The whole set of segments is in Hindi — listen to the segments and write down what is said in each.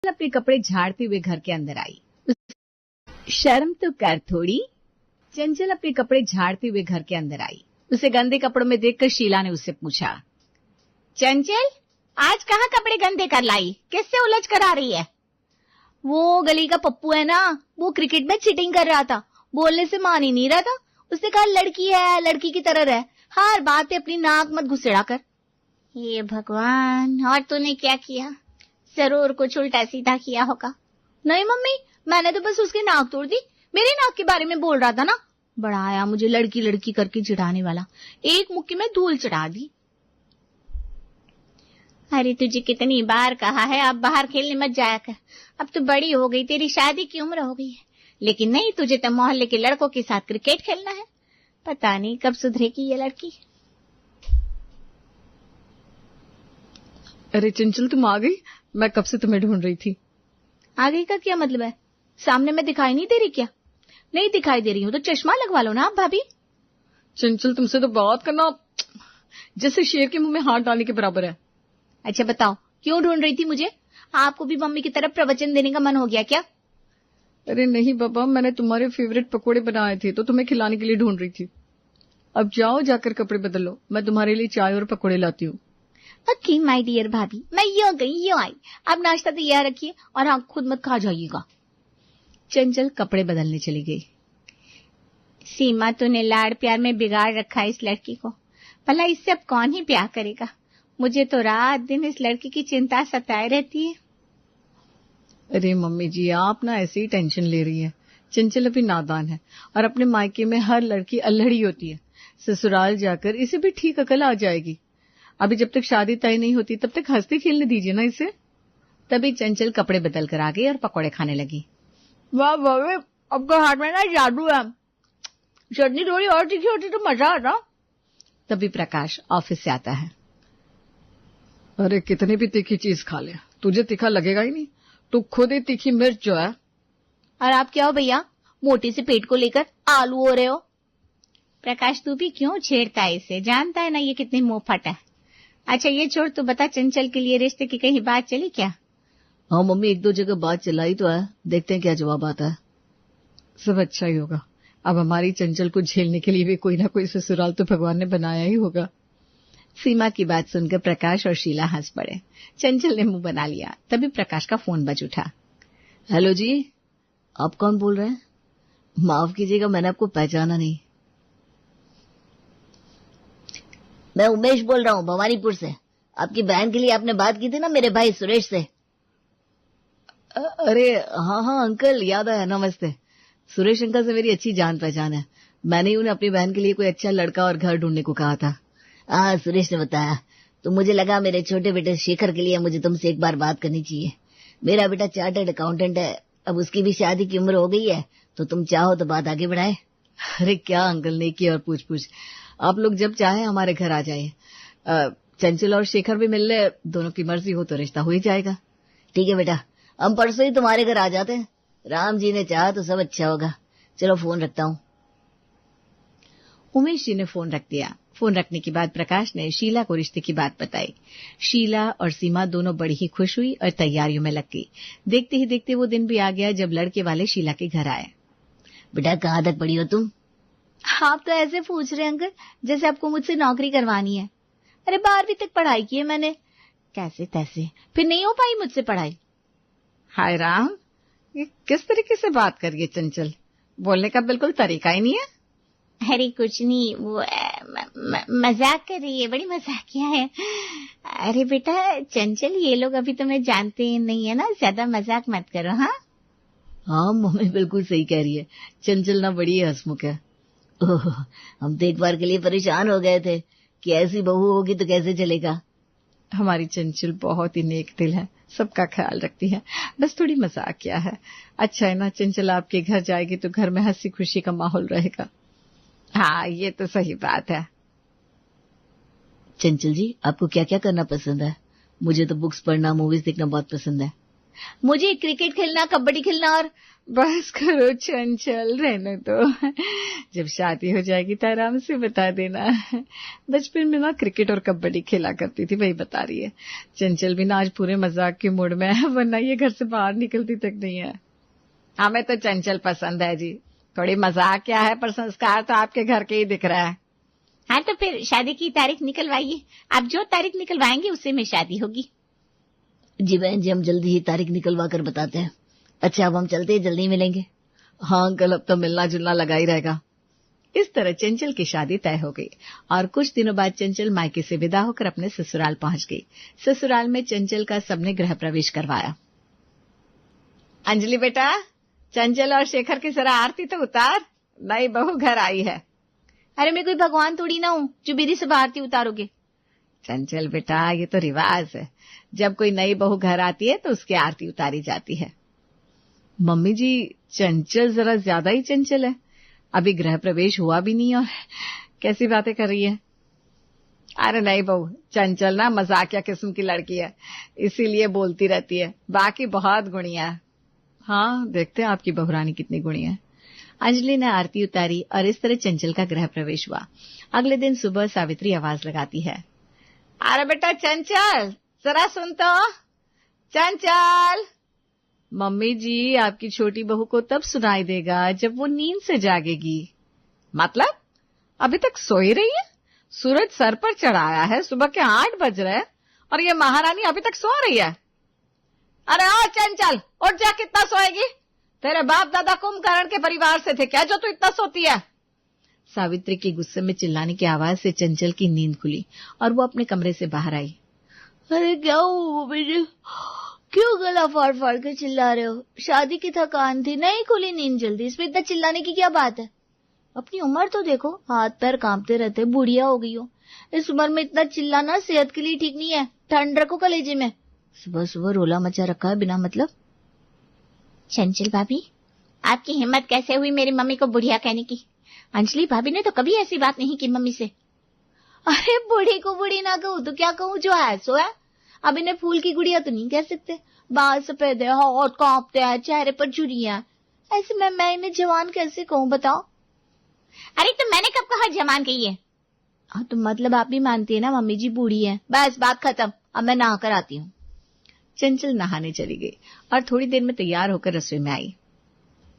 अपने कपड़े झाड़ते हुए घर के अंदर आई। शर्म तो कर थोड़ी। चंचल अपने कपड़े झाड़ते हुए घर के अंदर आई। उसे गंदे कपड़ों में देखकर शीला ने उससे पूछा, चंचल आज कहाँ कपड़े गंदे कर लाई, किससे उलझ कर आ रही है? वो गली का पप्पू है ना, वो क्रिकेट में चीटिंग कर रहा था, बोलने से मान ही नहीं रहा था। उसने कहा लड़की है, लड़की की तरह रह, हर बात पे अपनी नाक मत घुसेड़ा कर। ये भगवान, और तूने क्या किया? जरूर कुछ उल्टा सीधा किया होगा। नहीं मम्मी, मैंने तो बस उसकी नाक तोड़ दी, मेरी नाक के बारे में बोल रहा था ना। बड़ा आया मुझे लड़की लड़की करके चिढ़ाने वाला, एक मुक्की में धूल चढ़ा दी। अरे तुझे कितनी बार कहा है अब बाहर खेलने मत जाया कर, अब तो बड़ी हो गई, तेरी शादी की उम्र हो गई है। लेकिन नहीं, तुझे तो मोहल्ले के लड़कों के साथ क्रिकेट खेलना है। पता नहीं कब सुधरेगी ये लड़की। अरे चंचल तुम आ गई, मैं कब से तुम्हें ढूंढ रही थी। आ गई का क्या मतलब है? सामने में दिखाई नहीं दे रही क्या? नहीं दिखाई दे रही हूँ तो चश्मा लगवा लो ना आप भाभी। चंचल तुमसे तो बात करना जैसे शेर के मुंह में हाथ डालने के बराबर है। अच्छा बताओ, क्यों ढूंढ रही थी मुझे? आपको भी मम्मी की तरफ प्रवचन देने का मन हो गया क्या? अरे नहीं बाबा, मैंने तुम्हारे फेवरेट पकोड़े बनाए थे तो तुम्हें खिलाने के लिए ढूंढ रही थी। अब जाओ जाकर कपड़े बदल लो, मैं तुम्हारे लिए चाय और पकोड़े लाती हूँ। ओके माय डियर भाभी, मैं यूं गई यूं आई। अब नाश्ता तैयार रखिए और हाँ खुद मत खा जाइएगा। चंचल कपड़े बदलने चली गई। सीमा तूने लाड़ प्यार में बिगाड़ रखा है इस लड़की को, भला इससे अब कौन ही प्यार करेगा? मुझे तो रात दिन इस लड़की की चिंता सताए रहती है। अरे मम्मी जी, आप ना ऐसे ही टेंशन ले रही है। चंचल अभी नादान है और अपने मायके में हर लड़की अल्हड़ी होती है, ससुराल जाकर इसे भी ठीक अकल आ जाएगी। अभी जब तक शादी तय नहीं होती तब तक हंसते खेलने दीजिए ना इसे। तभी चंचल कपड़े बदल कर आ गई और पकौड़े खाने लगी। वाह वाह, आपका हाथ में ना जादू है, चटनी थोड़ी और तीखी होती तो मजा आता। तभी प्रकाश ऑफिस से आता है। अरे कितनी भी तीखी चीज खा ले, तुझे तीखा लगेगा ही नहीं, तू खुद ही तीखी मिर्च जो है। और आप क्या हो भैया, मोटी से पेट को लेकर आलू हो रहे हो? प्रकाश तू भी क्यों छेड़ता है इसे, जानता है ना ये कितनी मुंहफट है। अच्छा ये छोड़, तू बता चंचल के लिए रिश्ते की कहीं बात चली क्या? हाँ मम्मी, एक दो जगह बात चलाई तो है, देखते हैं क्या जवाब आता है। सब अच्छा ही होगा, अब हमारी चंचल को झेलने के लिए भी कोई ना कोई ससुराल तो भगवान ने बनाया ही होगा। सीमा की बात सुनकर प्रकाश और शीला हंस पड़े। चंचल ने मुंह बना लिया। तभी प्रकाश का फोन बज उठा। हेलो जी, आप कौन बोल रहे हैं? माफ कीजिएगा, मैंने आपको पहचाना नहीं। मैं उमेश बोल रहा हूँ भवानीपुर से। आपकी बहन के लिए आपने बात की थी ना मेरे भाई सुरेश से। अरे हाँ अंकल, याद आया, नमस्ते। सुरेश अंकल से मेरी अच्छी जान पहचान है, मैंने ही उन्हें अपनी बहन के लिए कोई अच्छा लड़का और घर ढूंढने को कहा था। हाँ सुरेश ने बताया, तो मुझे लगा मेरे छोटे बेटे शेखर के लिए मुझे तुमसे एक बार बात करनी चाहिए। मेरा बेटा चार्टर्ड अकाउंटेंट है, अब उसकी भी शादी की उम्र हो गई है, तो तुम चाहो तो बात आगे बढ़ाए। अरे क्या अंकल, नेकी और पूछ आप लोग जब चाहे हमारे घर आ जाइए। चंचल और शेखर भी मिल ले, दोनों की मर्जी हो तो रिश्ता हो ही जाएगा। ठीक है बेटा, हम परसों ही तुम्हारे घर आ जाते हैं, राम जी ने चाहा तो सब अच्छा होगा। चलो फोन रखता हूँ। उमेश जी ने फोन रख दिया। फोन रखने के बाद प्रकाश ने शीला को रिश्ते की बात बताई। शीला और सीमा दोनों बड़ी ही खुश हुई और तैयारियों में लग गई। देखते ही देखते वो दिन भी आ गया जब लड़के वाले शीला के घर आए। बेटा कहाँ तक पढ़ी हो तुम? आप तो ऐसे पूछ रहे अंकल जैसे आपको मुझसे नौकरी करवानी है। अरे 12वीं तक पढ़ाई की है मैंने, कैसे तैसे, फिर नहीं हो पाई मुझसे पढ़ाई। हाय राम, ये किस तरीके से बात कर रही है चंचल, बोलने का बिल्कुल तरीका ही नहीं है। अरे कुछ नहीं, वो मजाक कर रही है, बड़ी मजाकिया है। अरे बेटा चंचल, ये लोग अभी तुम्हें जानते ही नहीं है ना, ज्यादा मजाक मत करो। हाँ मम्मी बिल्कुल सही कह रही है, चंचल ना बड़ी हंसमुख है। हम तो एक बार के लिए परेशान हो गए थे कि ऐसी बहू होगी तो कैसे चलेगा। हमारी चंचल बहुत ही नेक दिल है, सबका ख्याल रखती है, बस थोड़ी मजाकिया है। अच्छा है ना, चंचल आपके घर जाएगी तो घर में हंसी खुशी का माहौल रहेगा। हाँ ये तो सही बात है। चंचल जी, आपको क्या क्या करना पसंद है? मुझे तो बुक्स पढ़ना, मूवीज देखना बहुत पसंद है। मुझे क्रिकेट खेलना, कबड्डी खेलना और बस करो चंचल, रहने दो। जब शादी हो जाएगी तो आराम से बता देना। बचपन में माँ क्रिकेट और कबड्डी खेला करती थी, वही बता रही है। चंचल भी ना आज पूरे मजाक के मूड में है, वरना ये घर से बाहर निकलती तक नहीं है। हमें तो चंचल पसंद है जी, थोड़ी मजाक क्या है, पर संस्कार तो आपके घर के ही दिख रहा है। हाँ तो फिर शादी की तारीख निकलवाइए, आप जो तारीख निकलवाएंगे उसी में शादी होगी। जी बहन जी, हम जल्दी ही तारीख निकलवा कर बताते हैं। अच्छा अब हम चलते हैं, जल्दी मिलेंगे। हाँ अंकल, अब तो मिलना जुलना लगा ही रहेगा। इस तरह चंचल की शादी तय हो गई और कुछ दिनों बाद चंचल मायके से विदा होकर अपने ससुराल पहुंच गई। ससुराल में चंचल का सबने गृह प्रवेश करवाया। अंजलि बेटा, चंचल और शेखर की जरा आरती तो उतार, नई बहू घर आई है। अरे मैं कोई भगवान थोड़ी ना हूँ जो बीदी से आरती उतारोगे। चंचल बेटा, ये तो रिवाज है, जब कोई नई बहू घर आती है तो उसकी आरती उतारी जाती है। मम्मी जी, चंचल जरा ज्यादा ही चंचल है, अभी गृह प्रवेश हुआ भी नहीं और कैसी बातें कर रही है। अरे नहीं बहू, चंचल ना मजाकिया किस्म की लड़की है, इसीलिए बोलती रहती है, बाकी बहुत गुणिया है। हाँ, देखते हैं आपकी बहुरानी कितनी गुणी है। अंजलि ने आरती उतारी और इस तरह चंचल का गृह प्रवेश हुआ। अगले दिन सुबह सावित्री आवाज लगाती है, अरे बेटा चंचल, जरा सुन तो। चंचल। मम्मी जी, आपकी छोटी बहू को तब सुनाई देगा जब वो नींद से जागेगी। मतलब अभी तक सोई रही है? सूरज सर पर चढ़ाया है, सुबह के 8 बज रहे हैं और ये महारानी अभी तक सो रही है। अरे ओ चंचल, उठ जा, कितना सोएगी? तेरे बाप दादा कुंभकर्ण के परिवार से थे क्या जो तू इतना सोती है? सावित्री की गुस्से में चिल्लाने की आवाज से चंचल की नींद खुली और वो अपने कमरे से बाहर आई। अरे क्या हुआ बेटे, क्यों गला फाड़ फाड़ के चिल्ला रहे हो? शादी की थकान थी, नहीं खुली नींद जल्दी, इसमें इतना चिल्लाने की क्या बात है? अपनी उम्र तो देखो, हाथ पैर कांपते रहते, बुढ़िया हो गई हो। इस उम्र में इतना चिल्लाना सेहत के लिए ठीक नहीं है, ठंड रखो कलेजे में। सुबह सुबह रोला मचा रखा है बिना मतलब। चंचल भाभी, आपकी हिम्मत कैसे हुई मेरी मम्मी को बुढ़िया कहने की? अंजलि भाभी ने तो कभी ऐसी बात नहीं की मम्मी से। अरे बूढ़ी को बूढ़ी ना कहूँ तो क्या कहूँ, जो है सो है। अब इन्हें फूल की गुड़िया तो नहीं कह सकते, बाल सफेद है, होठ कांपते हैं, चेहरे पर झुर्रियां, ऐसे में मैं इन्हें जवान कैसे कहूँ बताओ? अरे तो मैंने कब कहा जवान कही है? हाँ तो मतलब आप भी मानती है ना मम्मी जी बूढ़ी है। बस बात खत्म, अब मैं नहा कर आती हूँ। चंचल नहाने चली गई और थोड़ी देर में तैयार होकर रसोई में आई।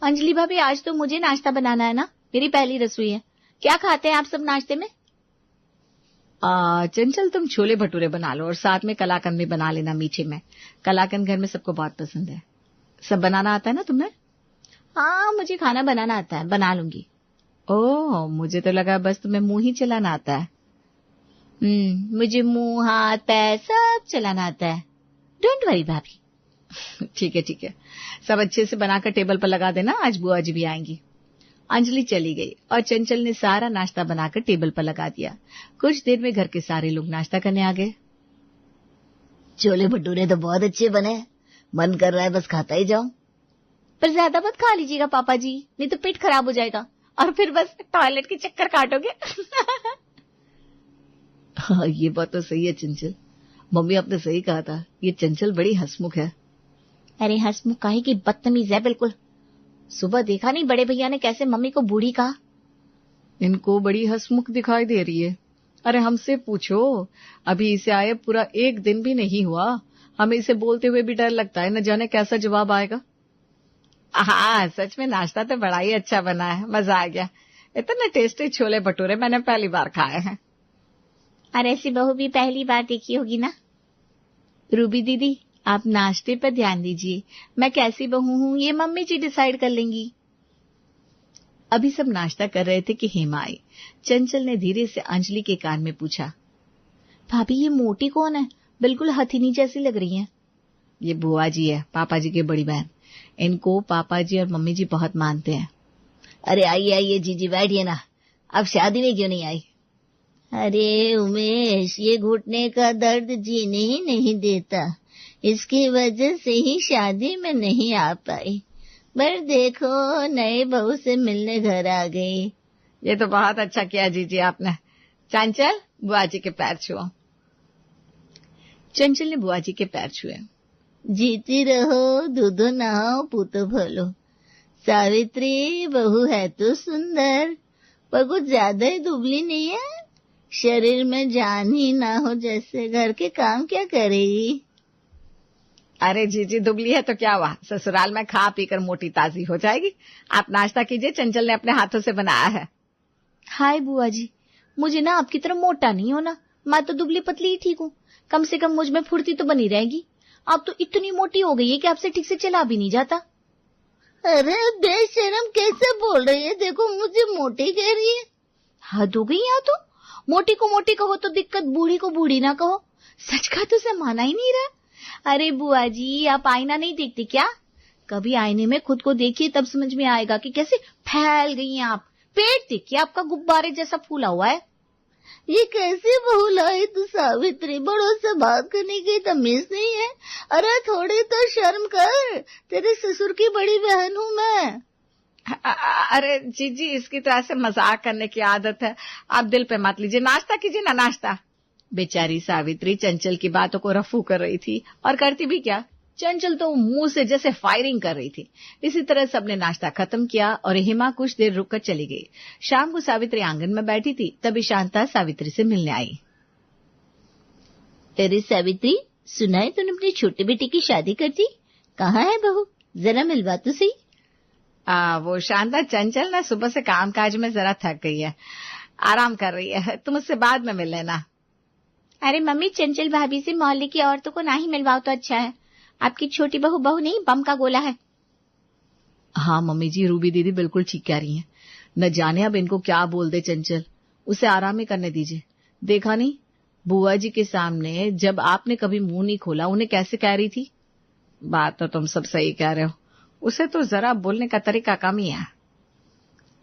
अंजलि भाभी, आज तो मुझे नाश्ता बनाना है ना, मेरी पहली रसोई है। क्या खाते हैं आप सब नाश्ते में? चंचल तुम छोले भटूरे बना लो और साथ में कलाकंद भी बना लेना मीठे में। कलाकंद घर में सबको बहुत पसंद है। सब बनाना आता है ना तुम्हें? हाँ मुझे खाना बनाना आता है, बना लूंगी। ओह, मुझे तो लगा बस तुम्हें मुंह ही चलाना आता है। मुझे मुंह हाथ पैर सब चलाना आता है, डोंट वरी भाभी। ठीक है ठीक है, सब अच्छे से बनाकर टेबल पर लगा देना, आज बुआ जी भी आएंगी। अंजलि चली गई और चंचल ने सारा नाश्ता बनाकर टेबल पर लगा दिया। कुछ देर में घर के सारे लोग नाश्ता करने आ गए। छोले भटूरे तो बहुत अच्छे बने, मन कर रहा है बस खाता ही जाऊं। पर ज्यादा मत खा लीजिएगा पापा जी, नहीं तो पेट खराब हो जाएगा और फिर बस टॉयलेट के चक्कर काटोगे। हाँ, ये बात तो सही है चंचल, मम्मी आपने सही कहा था, ये चंचल बड़ी हंसमुख है। अरे हंसमुख काहे की, बदतमीज है बिल्कुल। सुबह देखा नहीं बड़े भैया ने कैसे मम्मी को बूढ़ी कहा। इनको बड़ी हंसमुख दिखाई दे रही है। अरे हमसे पूछो, अभी इसे आए पूरा 1 दिन भी नहीं हुआ, हमें इसे बोलते हुए भी डर लगता है, न जाने कैसा जवाब आएगा। हाँ सच में नाश्ता तो बड़ा ही अच्छा बना है, मजा आ गया। इतने टेस्टी छोले भटूरे मैंने पहली बार खाए हैं। अरे ऐसी बहू भी पहली बार देखी होगी ना। रूबी दीदी, आप नाश्ते पर ध्यान दीजिए, मैं कैसी बहू हूँ ये मम्मी जी डिसाइड कर लेंगी। अभी सब नाश्ता कर रहे थे कि हेमा आई। चंचल ने धीरे से अंजलि के कान में पूछा, भाभी ये मोटी कौन है, बिल्कुल हथिनी जैसी लग रही है। ये बुआ जी है, पापा जी की बड़ी बहन। इनको पापा जी और मम्मी जी बहुत मानते हैं। अरे आइए आइए जीजी, बैठिए ना, अब शादी में क्यों नहीं आई? अरे उमेश, ये घुटने का दर्द जीने ही नहीं देता, इसकी वजह से ही शादी में नहीं आ पाई। पर देखो नए बहू से मिलने घर आ गई। ये तो बहुत अच्छा किया जीजी आपने। चंचल, बुआ जी के पैर छुओ। चंचल ने बुआ जी के पैर छुए। जीती रहो, दूधो नहाओ, पूतो भलो। सावित्री बहू है तो सुंदर, पर कुछ ज्यादा ही दुबली नहीं है। शरीर में जान ही ना हो जैसे, घर के काम क्या करेगी? अरे जीजी दुबली है तो क्या हुआ, ससुराल में खा पीकर मोटी ताजी हो जाएगी। आप नाश्ता कीजिए, चंचल ने अपने हाथों से बनाया है। हाय बुआ जी, मुझे ना आपकी तरह मोटा नहीं होना, मैं तो दुबली पतली ही ठीक हूँ। कम से कम मुझ में फुर्ती तो बनी रहेगी। आप तो इतनी मोटी हो गई है कि आपसे ठीक से चला भी नहीं जाता। अरे बेशरम कैसे बोल रही है, देखो मुझे मोटी कह रही है। हद हो गई यहाँ तो। मोटी को मोटी कहो तो दिक्कत, बूढ़ी को बूढ़ी ना कहो। सच का तो उसे माना ही नहीं रहा। अरे बुआ जी, आप आईना नहीं देखती क्या? कभी आईने में खुद को देखिए, तब समझ में आएगा कि कैसे फैल गई हैं आप। पेट देखिए आपका गुब्बारे जैसा फूला हुआ है। ये कैसी बहू लाई तू सावित्री, बड़ों से बात करने की तमीज नहीं है। अरे थोड़ी तो शर्म कर, तेरे ससुर की बड़ी बहन हूँ मैं। अरे जीजी, इसकी तरह से मजाक करने की आदत है, आप दिल पे मत लीजिए। नाश्ता कीजिए ना, नाश्ता। बेचारी सावित्री चंचल की बातों को रफू कर रही थी, और करती भी क्या, चंचल तो मुंह से जैसे फायरिंग कर रही थी। इसी तरह सबने नाश्ता खत्म किया और हेमा कुछ देर रुककर चली गई। शाम को सावित्री आंगन में बैठी थी, तभी शांता सावित्री से मिलने आई। अरे सावित्री, सुना है तूने अपनी छोटे बेटे की शादी कर दी? कहाँ है बहू, जरा मिलवा तो सही। वो शांता, चंचल ना सुबह से कामकाज में जरा थक गई है, आराम कर रही है। तुम उससे बाद में मिल लेना। अरे मम्मी, चंचल भाभी से मोहल्ले की औरतों को ना ही मिलवाओ तो अच्छा है। आपकी छोटी बहू बहू नहीं, बम का गोला है। हाँ मम्मी जी, रूबी दीदी बिल्कुल ठीक कह रही हैं। न जाने अब इनको क्या बोल दे चंचल, उसे आराम ही करने दीजिए। देखा नहीं बुआ जी के सामने जब आपने कभी मुंह नहीं खोला, उन्हें कैसे कह रही थी। बात तो तुम सब सही कह रहे हो, उसे तो जरा बोलने का तरीका कम ही है।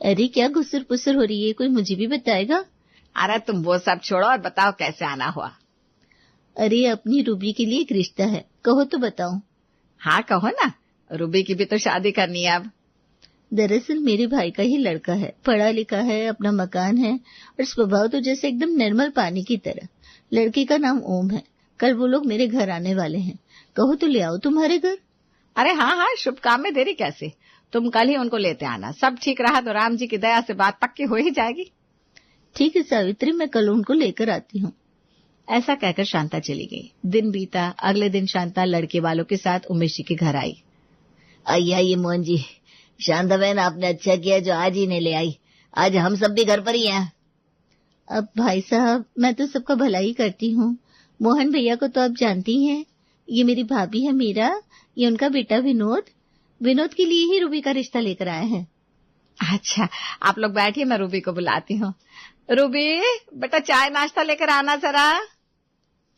अरे क्या गुस्सर पुसर हो रही है, कोई मुझे भी बताएगा? अरे तुम वो सब छोड़ो और बताओ कैसे आना हुआ। अरे अपनी रूबी के लिए एक रिश्ता है, कहो तो बताओ। हाँ कहो ना, रूबी की भी तो शादी करनी है अब। दरअसल मेरे भाई का ही लड़का है, पढ़ा लिखा है, अपना मकान है, और स्वभाव तो जैसे एकदम निर्मल पानी की तरह। लड़की का नाम ओम है। कल वो लोग मेरे घर आने वाले हैं, कहो तो ले आओ तुम्हारे घर। अरे हाँ हाँ, शुभ काम में देरी कैसे, तुम कल ही उनको लेते आना। सब ठीक रहा तो राम जी की दया से बात पक्की हो ही जाएगी। ठीक है सावित्री, मैं कल उनको लेकर आती हूँ। ऐसा कहकर शांता चली गई। दिन बीता। अगले दिन शांता लड़के वालों के साथ उमेश जी के घर आई। आइए मोहन जी। शांता बहन, आपने अच्छा किया जो आज ही नहीं ले आई, आज हम सब भी घर पर ही हैं। अब भाई साहब, मैं तो सबका भला ही करती हूँ। मोहन भैया को तो आप जानती हैं, ये मेरी भाभी है मीरा, ये उनका बेटा विनोद। विनोद के लिए ही रूबी का रिश्ता लेकर आए हैं। अच्छा, आप लोग बैठिए, मैं रूबी को बुलाती हूँ। रूबी बेटा, चाय नाश्ता लेकर आना जरा।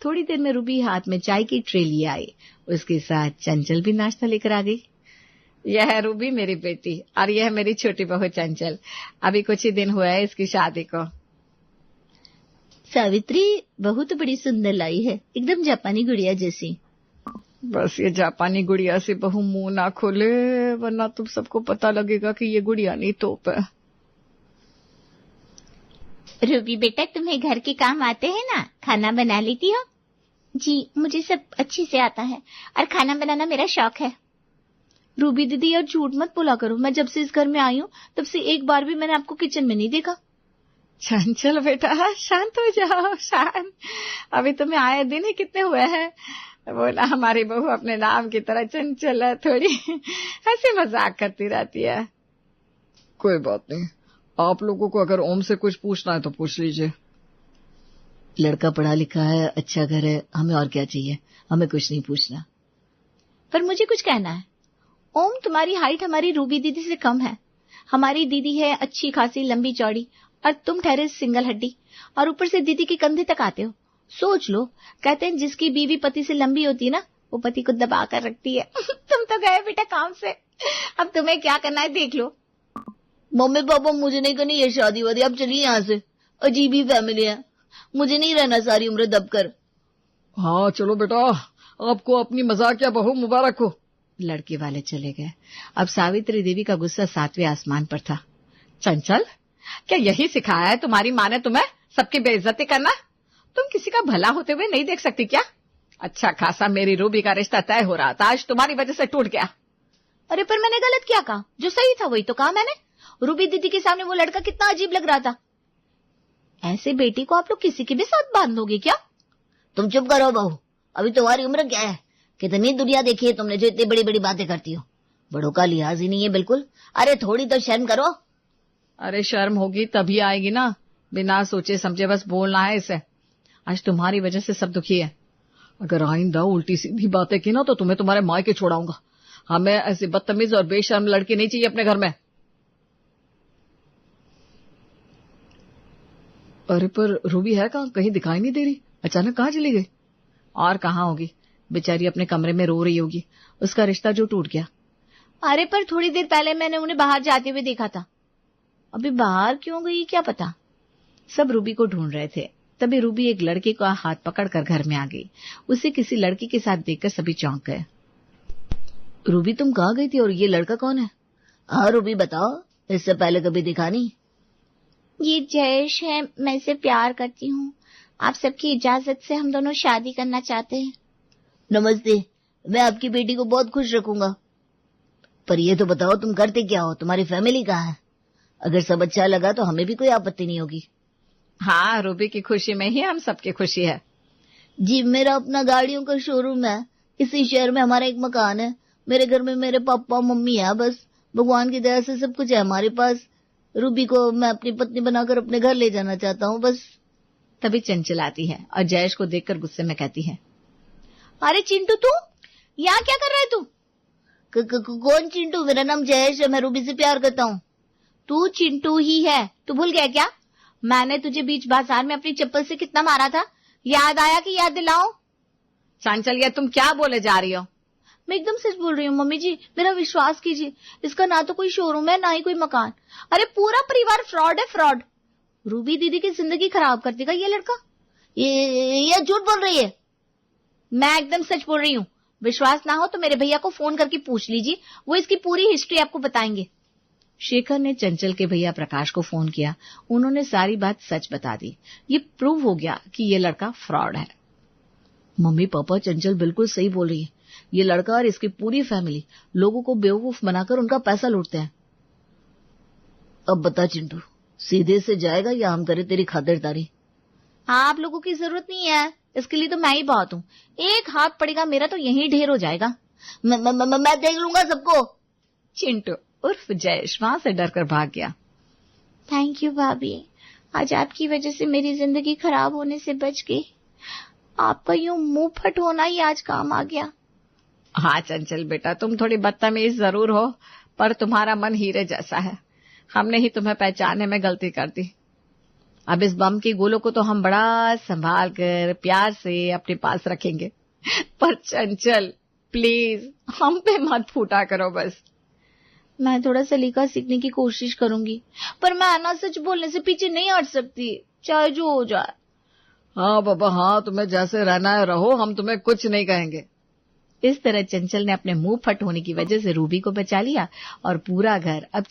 थोड़ी देर में रूबी हाथ में चाय की ट्रे लिए आई, उसके साथ चंचल भी नाश्ता लेकर आ गई। यह है रूबी मेरी बेटी, और यह है मेरी छोटी बहू चंचल। अभी कुछ ही दिन हुआ है इसकी शादी को। सावित्री, बहू तो बड़ी सुंदर लाई है, एकदम जापानी गुड़िया जैसी। बस ये जापानी गुड़िया से बहू मुंह ना खोले, वरना तुम सबको पता लगेगा कि ये गुड़िया नहीं तोप है। रूबी बेटा, तुम्हें घर के काम आते हैं ना? खाना बना लेती हो? जी, मुझे सब अच्छे से आता है, और खाना बनाना मेरा शौक है। रूबी दीदी यार, झूठ मत बोला करो। मैं जब से इस घर में आई हूँ तब से एक बार भी मैंने आपको किचन में नहीं देखा। चंचल बेटा, शांत हो जाओ, शांत। अभी तुम्हें आए दिन ही कितने हुए हैं। बोला हमारी बहू अपने नाम की तरह चंचल है, थोड़ी ऐसे मजाक करती रहती है। कोई बात नहीं, आप लोगों को अगर ओम से कुछ पूछना है तो पूछ लीजिए। लड़का पढ़ा लिखा है, अच्छा घर है, हमें और क्या चाहिए, हमें कुछ नहीं पूछना। पर मुझे कुछ कहना है। ओम, तुम्हारी हाइट हमारी रूबी दीदी से कम है। हमारी दीदी है अच्छी खासी लंबी चौड़ी, और तुम ठहरे सिंगल हड्डी, और ऊपर से दीदी के कंधे तक आते हो। सोच लो, कहते हैं जिसकी बीवी पति से लंबी होती है ना, वो पति को दबा कर रखती है। तुम तो गए बेटा काम से, अब तुम्हें क्या करना है देख लो। मम्मी पापा, मुझे नहीं करनी ये शादी वादी, अब चलिए यहाँ से। अजीब ही फैमिली है, मुझे नहीं रहना सारी उम्र दबकर। हाँ चलो बेटा, आपको अपनी मजाकिया बहू मुबारक हो। लड़के वाले चले गए। अब सावित्री देवी का गुस्सा 7वें आसमान पर था। चंचल, क्या यही सिखाया है तुम्हारी माँ ने तुम्हें, सबकी बेइज्जती करना? तुम किसी का भला होते हुए नहीं देख सकती क्या? अच्छा खासा मेरी रूबी का रिश्ता तय हो रहा था, आज तुम्हारी वजह से टूट गया। अरे पर मैंने गलत क्या कहा? जो सही था वही तो कहा मैंने। रूबी दीदी के सामने वो लड़का कितना अजीब लग रहा था। ऐसे बेटी को आप लोग किसी के भी साथ बांध दोगे क्या? तुम चुप करो बहू, अभी तुम्हारी उम्र क्या है? कितनी दुनिया देखी है तुमने जो इतनी बड़ी बड़ी बातें करती हो। बड़ों का लिहाज ही नहीं है बिल्कुल। अरे थोड़ी तो शर्म करो। अरे शर्म होगी तभी आएगी ना, बिना सोचे समझे बस बोलना है इसे। आज तुम्हारी वजह से सब दुखी है। अगर आइंदा उल्टी सीधी बातें की ना तो तुम्हें तुम्हारे मायके छोड़ाऊंगा। हमें ऐसी बदतमीज और बेशर्म लड़की नहीं चाहिए अपने घर में। अरे पर रूबी है कहाँ? कहीं दिखाई नहीं दे रही, अचानक कहाँ चली गई? और कहाँ होगी, बेचारी अपने कमरे में रो रही होगी, उसका रिश्ता जो टूट गया। अरे पर थोड़ी देर पहले मैंने उन्हें बाहर जाते हुए देखा था। अभी बाहर क्यों गई क्या पता। सब रूबी को ढूंढ रहे थे, तभी रूबी एक लड़के का हाथ पकड़कर घर में आ गई। उसे किसी लड़की के साथ देखकर सभी चौंक गए। रूबी तुम कहाँ गई थी और ये लड़का कौन है? हाँ रूबी बताओ, इससे पहले कभी दिखा नहीं। ये जयेश है, मैं इसे प्यार करती हूँ। आप सबकी इजाजत से हम दोनों शादी करना चाहते हैं। नमस्ते, मैं आपकी बेटी को बहुत खुश रखूंगा। पर ये तो बताओ तुम करते क्या हो, तुम्हारी फैमिली कहाँ है? अगर सब अच्छा लगा तो हमें भी कोई आपत्ति नहीं होगी। हाँ, रूबी की खुशी में ही हम सबकी खुशी है। जी मेरा अपना गाड़ियों का शोरूम है, इसी शहर में हमारा एक मकान है। मेरे घर में मेरे पापा मम्मी है, बस भगवान की दया से सब कुछ है हमारे पास। रूबी को मैं अपनी पत्नी बनाकर अपने घर ले जाना चाहता हूँ बस। तभी चंचल आती है और जयेश को देखकर गुस्से में कहती है, अरे चिंटू तू यहाँ क्या कर रहा है? तू कौन चिंटू? मेरा नाम जयेश है, मैं रूबी से प्यार करता हूँ। तू चिंटू ही है, तू भूल गया क्या? मैंने तुझे बीच बाजार में अपनी चप्पल से कितना मारा था, याद आया कि याद दिलाऊं? चंचल ये तुम क्या बोले जा रही हो? मैं एकदम सच बोल रही हूँ मम्मी जी, मेरा विश्वास कीजिए। इसका ना तो कोई शोरूम है ना ही कोई मकान। अरे पूरा परिवार फ्रॉड है, फ्रॉड। रूबी दीदी की जिंदगी खराब कर देगा ये लड़का। ये झूठ बोल रही है। मैं एकदम सच बोल रही हूँ। विश्वास ना हो तो मेरे भैया को फोन करके पूछ लीजिए, वो इसकी पूरी हिस्ट्री आपको बताएंगे। शेखर ने चंचल के भैया प्रकाश को फोन किया। उन्होंने सारी बात सच बता दी। ये प्रूव हो गया कि ये लड़का फ्रॉड है। मम्मी पापा, चंचल बिल्कुल सही बोल रही है। ये लड़का और इसकी पूरी फैमिली लोगों को बेवकूफ बनाकर उनका पैसा लूटते हैं। अब बता चिंटू, सीधे से जाएगा या हम करें तेरी खातिरदारी? हाँ, आप लोगों की जरूरत नहीं है, इसके लिए तो मैं ही बहुत हूँ। एक हाथ पड़ेगा मेरा तो यही ढेर हो जाएगा। मैं देख लूंगा सबको। चिंटू उर्फ जयेश वहां से डरकर भाग गया। थैंक यू भाभी, आज आपकी वजह से मेरी जिंदगी खराब होने से बच गई। आपका यूं मुंह फट होना ही आज काम आ गया। हाँ चंचल बेटा, तुम थोड़ी बदतमीज जरूर हो, पर तुम्हारा मन हीरे जैसा है। हमने ही तुम्हें पहचानने में गलती कर दी। अब इस बम की गोलों को तो हम बड़ा संभाल कर प्यार से अपने पास रखेंगे, पर चंचल प्लीज हम पे मत फूटा करो बस। मैं थोड़ा सलीका सीखने की कोशिश करूंगी, पर मैं आना सच बोलने से पीछे नहीं हट सकती, चाहे जो हो जाए। हाँ बाबा हाँ, तुम्हें जैसे रहना है रहो, हम तुम्हें कुछ नहीं कहेंगे। इस तरह चंचल ने अपने मुंह फट होने की वजह से रूबी को बचा लिया और पूरा घर अब